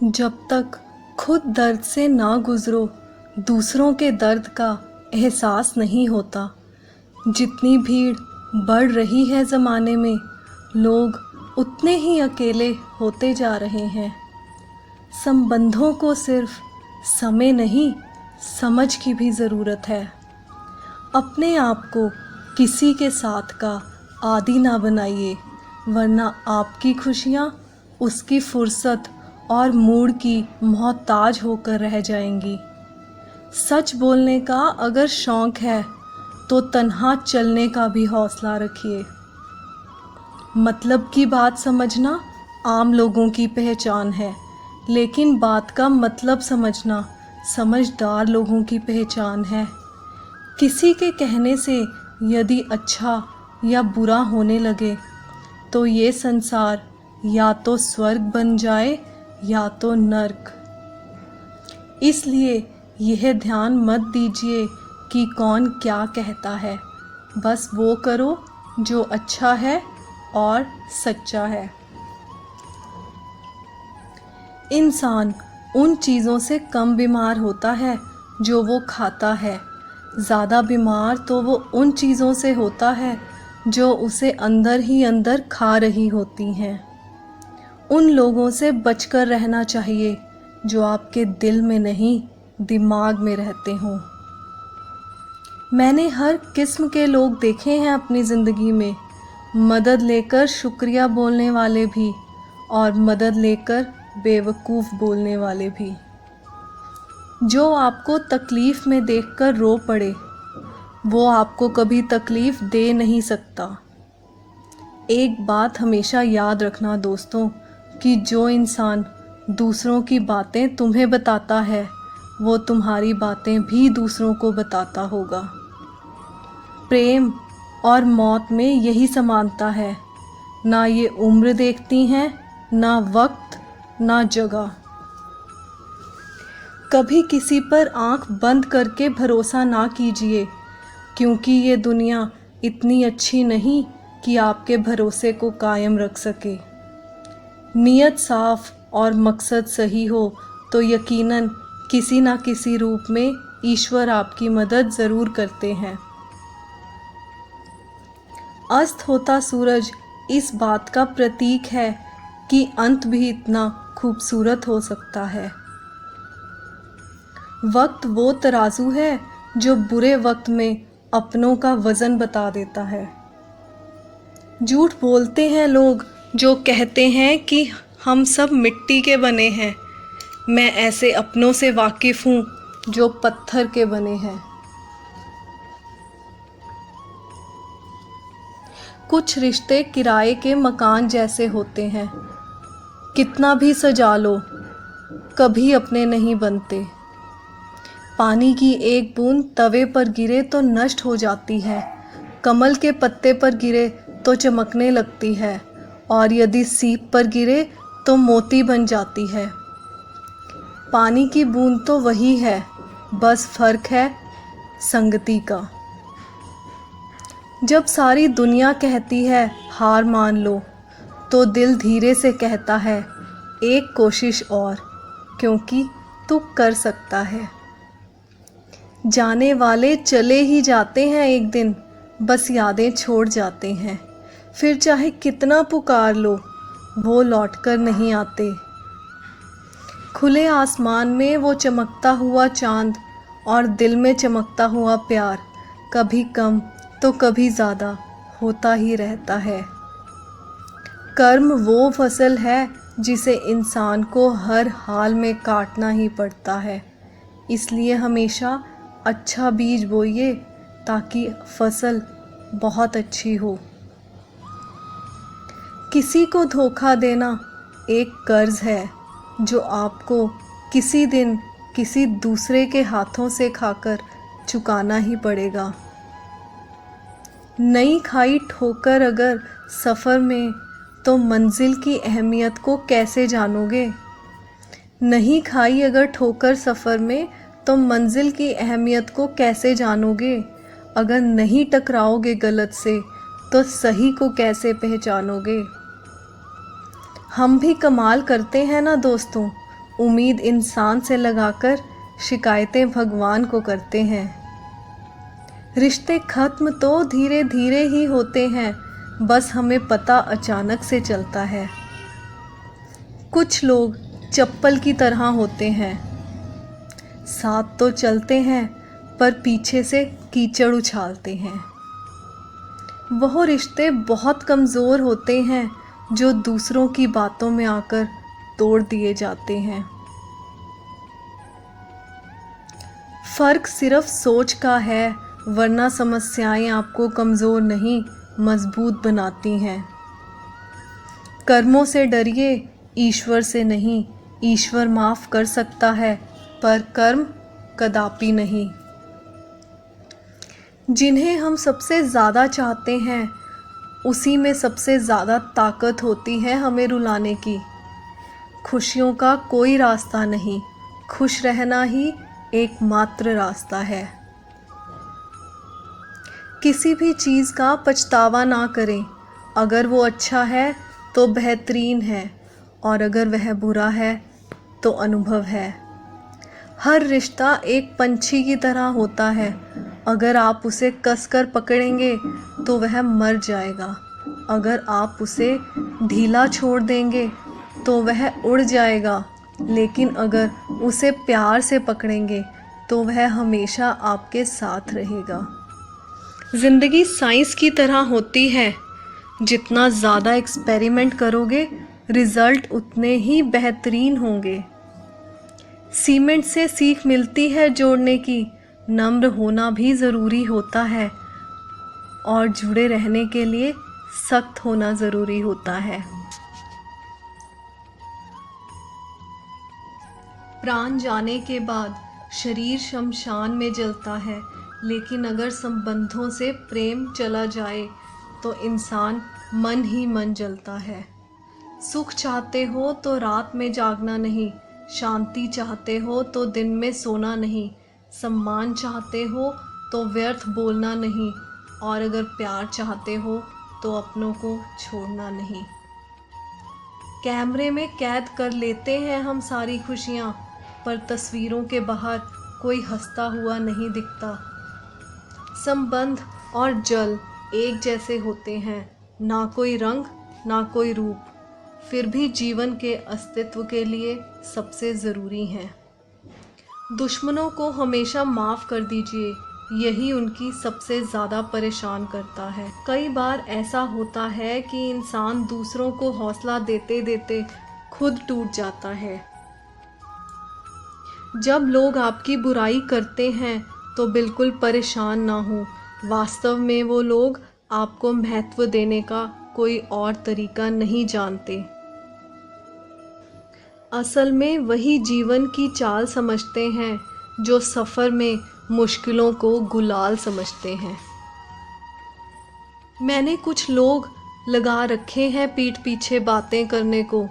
जब तक खुद दर्द से ना गुजरो, दूसरों के दर्द का एहसास नहीं होता। जितनी भीड़ बढ़ रही है ज़माने में, लोग उतने ही अकेले होते जा रहे हैं। संबंधों को सिर्फ समय नहीं, समझ की भी ज़रूरत है। अपने आप को किसी के साथ का आदी ना बनाइए, वरना आपकी खुशियाँ उसकी फुर्सत और मूड की मोहताज होकर रह जाएंगी। सच बोलने का अगर शौक़ है तो तन्हा चलने का भी हौसला रखिए। मतलब की बात समझना आम लोगों की पहचान है, लेकिन बात का मतलब समझना समझदार लोगों की पहचान है। किसी के कहने से यदि अच्छा या बुरा होने लगे तो ये संसार या तो स्वर्ग बन जाए या तो नर्क। इसलिए यह ध्यान मत दीजिए कि कौन क्या कहता है, बस वो करो जो अच्छा है और सच्चा है। इंसान उन चीज़ों से कम बीमार होता है जो वो खाता है। ज़्यादा बीमार तो वो उन चीज़ों से होता है जो उसे अंदर ही अंदर खा रही होती हैं। उन लोगों से बचकर रहना चाहिए जो आपके दिल में नहीं, दिमाग में रहते हों। मैंने हर किस्म के लोग देखे हैं अपनी ज़िंदगी में, मदद लेकर शुक्रिया बोलने वाले भी और मदद लेकर बेवकूफ़ बोलने वाले भी। जो आपको तकलीफ़ में देखकर रो पड़े, वो आपको कभी तकलीफ़ दे नहीं सकता। एक बात हमेशा याद रखना दोस्तों, कि जो इंसान दूसरों की बातें तुम्हें बताता है, वो तुम्हारी बातें भी दूसरों को बताता होगा। प्रेम और मौत में यही समानता है, ना ये उम्र देखती हैं, ना वक्त, ना जगह। कभी किसी पर आंख बंद करके भरोसा ना कीजिए, क्योंकि ये दुनिया इतनी अच्छी नहीं कि आपके भरोसे को कायम रख सके। नीयत साफ और मकसद सही हो तो यकीनन किसी ना किसी रूप में ईश्वर आपकी मदद ज़रूर करते हैं। अस्त होता सूरज इस बात का प्रतीक है कि अंत भी इतना खूबसूरत हो सकता है। वक्त वो तराजू है जो बुरे वक्त में अपनों का वज़न बता देता है। झूठ बोलते हैं लोग जो कहते हैं कि हम सब मिट्टी के बने हैं। मैं ऐसे अपनों से वाकिफ़ हूँ जो पत्थर के बने हैं। कुछ रिश्ते किराए के मकान जैसे होते हैं, कितना भी सजा लो कभी अपने नहीं बनते। पानी की एक बूंद तवे पर गिरे तो नष्ट हो जाती है, कमल के पत्ते पर गिरे तो चमकने लगती है, और यदि सीप पर गिरे तो मोती बन जाती है। पानी की बूंद तो वही है, बस फ़र्क है संगति का। जब सारी दुनिया कहती है हार मान लो, तो दिल धीरे से कहता है एक कोशिश और, क्योंकि तू कर सकता है। जाने वाले चले ही जाते हैं एक दिन, बस यादें छोड़ जाते हैं। फिर चाहे कितना पुकार लो, वो लौटकर नहीं आते। खुले आसमान में वो चमकता हुआ चांद और दिल में चमकता हुआ प्यार कभी कम तो कभी ज़्यादा होता ही रहता है। कर्म वो फसल है जिसे इंसान को हर हाल में काटना ही पड़ता है। इसलिए हमेशा अच्छा बीज बोइए ताकि फसल बहुत अच्छी हो। किसी को धोखा देना एक कर्ज है जो आपको किसी दिन किसी दूसरे के हाथों से खाकर चुकाना ही पड़ेगा। नई खाई ठोकर अगर सफ़र में, तो मंजिल की अहमियत को कैसे जानोगे। नहीं खाई अगर ठोकर सफ़र में, तो मंजिल की अहमियत को कैसे जानोगे। अगर नहीं टकराओगे गलत से, तो सही को कैसे पहचानोगे। हम भी कमाल करते हैं ना दोस्तों, उम्मीद इंसान से लगाकर शिकायतें भगवान को करते हैं। रिश्ते खत्म तो धीरे धीरे ही होते हैं, बस हमें पता अचानक से चलता है। कुछ लोग चप्पल की तरह होते हैं, साथ तो चलते हैं पर पीछे से कीचड़ उछालते हैं। वह रिश्ते बहुत कमज़ोर होते हैं जो दूसरों की बातों में आकर तोड़ दिए जाते हैं। फ़र्क सिर्फ सोच का है, वरना समस्याएं आपको कमज़ोर नहीं मजबूत बनाती हैं। कर्मों से डरिए, ईश्वर से नहीं। ईश्वर माफ़ कर सकता है पर कर्म कदापि नहीं। जिन्हें हम सबसे ज़्यादा चाहते हैं उसी में सबसे ज़्यादा ताकत होती है हमें रुलाने की। खुशियों का कोई रास्ता नहीं, खुश रहना ही एकमात्र रास्ता है। किसी भी चीज़ का पछतावा ना करें। अगर वो अच्छा है तो बेहतरीन है, और अगर वह बुरा है तो अनुभव है। हर रिश्ता एक पंछी की तरह होता है, अगर आप उसे कसकर पकड़ेंगे तो वह मर जाएगा। अगर आप उसे ढीला छोड़ देंगे तो वह उड़ जाएगा, लेकिन अगर उसे प्यार से पकड़ेंगे तो वह हमेशा आपके साथ रहेगा। ज़िंदगी साइंस की तरह होती है, जितना ज़्यादा एक्सपेरिमेंट करोगे रिज़ल्ट उतने ही बेहतरीन होंगे। सीमेंट से सीख मिलती है जोड़ने की, नम्र होना भी ज़रूरी होता है, और जुड़े रहने के लिए सख्त होना ज़रूरी होता है। प्राण जाने के बाद शरीर शमशान में जलता है, लेकिन अगर संबंधों से प्रेम चला जाए तो इंसान मन ही मन जलता है। सुख चाहते हो तो रात में जागना नहीं, शांति चाहते हो तो दिन में सोना नहीं, सम्मान चाहते हो तो व्यर्थ बोलना नहीं, और अगर प्यार चाहते हो तो अपनों को छोड़ना नहीं। कैमरे में कैद कर लेते हैं हम सारी खुशियाँ, पर तस्वीरों के बाहर कोई हंसता हुआ नहीं दिखता। संबंध और जल एक जैसे होते हैं, ना कोई रंग ना कोई रूप, फिर भी जीवन के अस्तित्व के लिए सबसे ज़रूरी हैं। दुश्मनों को हमेशा माफ़ कर दीजिए, यही उनकी सबसे ज़्यादा परेशान करता है। कई बार ऐसा होता है कि इंसान दूसरों को हौसला देते देते खुद टूट जाता है। जब लोग आपकी बुराई करते हैं तो बिल्कुल परेशान ना हो, वास्तव में वो लोग आपको महत्व देने का कोई और तरीका नहीं जानते। असल में वही जीवन की चाल समझते हैं जो सफ़र में मुश्किलों को गुलाल समझते हैं। मैंने कुछ लोग लगा रखे हैं पीठ पीछे बातें करने को,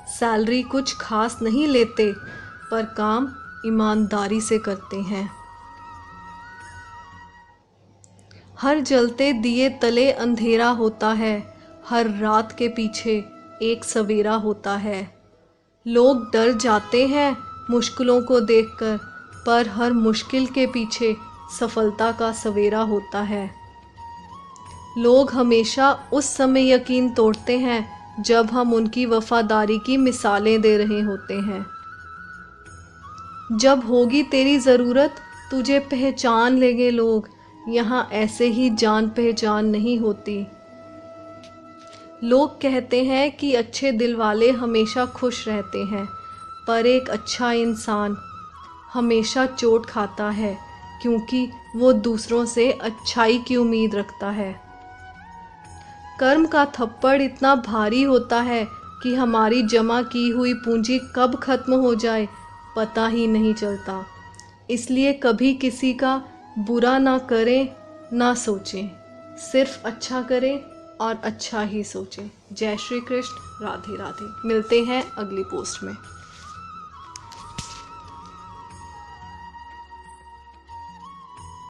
सैलरी कुछ खास नहीं लेते पर काम ईमानदारी से करते हैं। हर जलते दिए तले अंधेरा होता है, हर रात के पीछे एक सवेरा होता है। लोग डर जाते हैं मुश्किलों को देखकर, पर हर मुश्किल के पीछे सफलता का सवेरा होता है। लोग हमेशा उस समय यकीन तोड़ते हैं जब हम उनकी वफादारी की मिसालें दे रहे होते हैं। जब होगी तेरी ज़रूरत तुझे पहचान लेंगे लोग, यहाँ ऐसे ही जान पहचान नहीं होती। लोग कहते हैं कि अच्छे दिल वाले हमेशा खुश रहते हैं, पर एक अच्छा इंसान हमेशा चोट खाता है, क्योंकि वो दूसरों से अच्छाई की उम्मीद रखता है। कर्म का थप्पड़ इतना भारी होता है कि हमारी जमा की हुई पूंजी कब खत्म हो जाए पता ही नहीं चलता। इसलिए कभी किसी का बुरा ना करें, ना सोचें, सिर्फ अच्छा करें और अच्छा ही सोचें। जय श्री कृष्ण, राधे राधे। मिलते हैं अगली पोस्ट में।